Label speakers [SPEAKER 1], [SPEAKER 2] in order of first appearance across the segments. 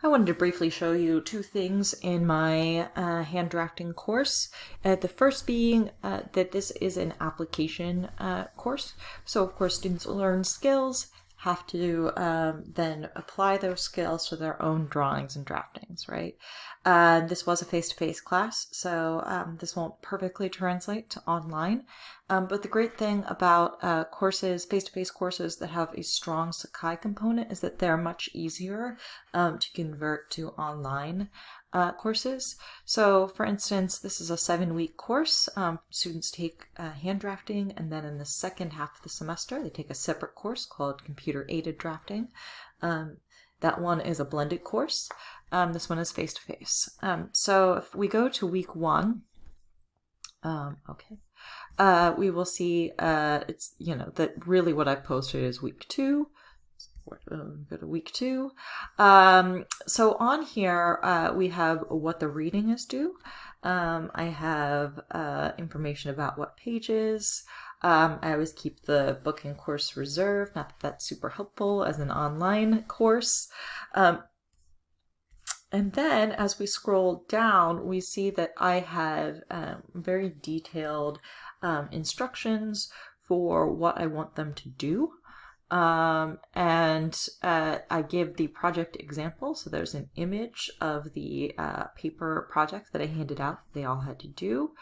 [SPEAKER 1] I wanted to briefly show you two things in my hand drafting course. The first being that this is an application course. So of course students learn skills, have to then apply those skills to their own drawings and draftings, right? This was a face-to-face class, so this won't perfectly translate to online. But the great thing about courses, face-to-face courses that have a strong Sakai component is that they're much easier to convert to online courses. So for instance, this is a 7-week course. Students take hand drafting, and then in the second half of the semester, they take a separate course called computer aided drafting. That one is a blended course. This one is face-to-face. So if we go to week 1, we will see it's, that really what I posted is week 2. Go to week 2. So on here, we have what the reading is due. I have information about what pages. I always keep the book and course reserved, not that that's super helpful as an online course. And then as we scroll down, we see that I have very detailed instructions for what I want them to do. And I give the project example. So there's an image of the paper project that I handed out they all had to do,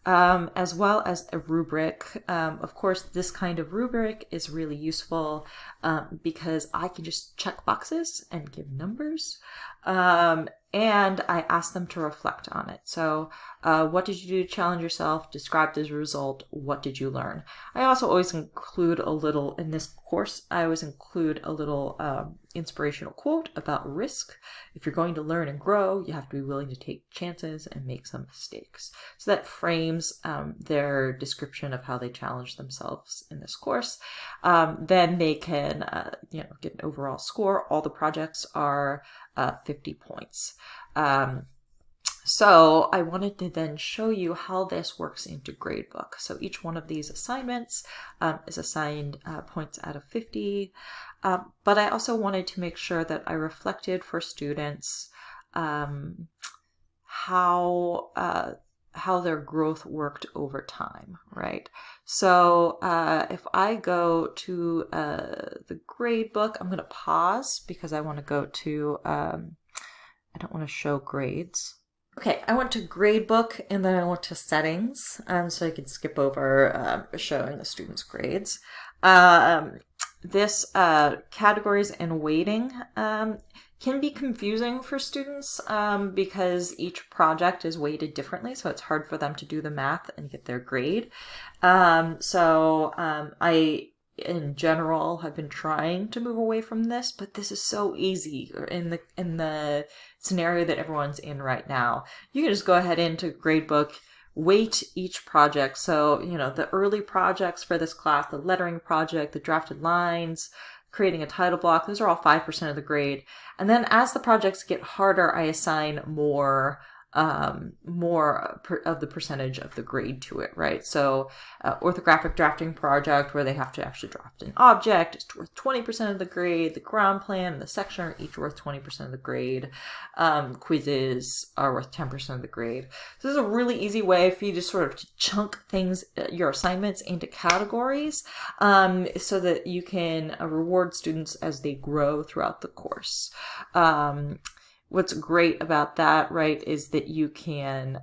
[SPEAKER 1] as well as a rubric. Of course, this kind of rubric is really useful because I can just check boxes and give numbers. And I ask them to reflect on it. So what did you do to challenge yourself? Describe the result. What did you learn? I also always include a little, in this course, I always include a little inspirational quote about risk. If you're going to learn and grow, you have to be willing to take chances and make some mistakes. So that frames their description of how they challenge themselves in this course. Then they can get an overall score. All the projects are 50 points. So I wanted to then show you how this works into Gradebook. So each one of these assignments is assigned points out of 50. But I also wanted to make sure that I reflected for students how their growth worked over time, right? So if I go to the Gradebook, I'm going to pause because I want to go to, I don't want to show grades. Okay, I went to Gradebook and then I went to settings, so I can skip over showing the students' grades. This categories and weighting can be confusing for students because each project is weighted differently, so it's hard for them to do the math and get their grade. I, in general, have been trying to move away from this, but this is so easy in the scenario that everyone's in right now. You can just go ahead into Gradebook, weight each project. So, the early projects for this class, the lettering project, the drafted lines, creating a title block, those are all 5% of the grade. And then as the projects get harder, I assign more of the percentage of the grade to it, right? So orthographic drafting project where they have to actually draft an object is worth 20% of the grade. The ground plan and the section are each worth 20% of the grade. Quizzes are worth 10% of the grade. So this is a really easy way for you to sort of chunk things, your assignments into categories, so that you can reward students as they grow throughout the course. What's great about that, right, is that you can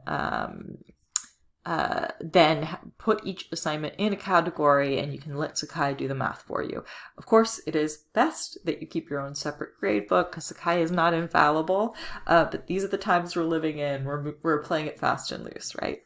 [SPEAKER 1] then put each assignment in a category and you can let Sakai do the math for you. Of course, it is best that you keep your own separate gradebook because Sakai is not infallible, but these are the times we're living in. We're playing it fast and loose, right?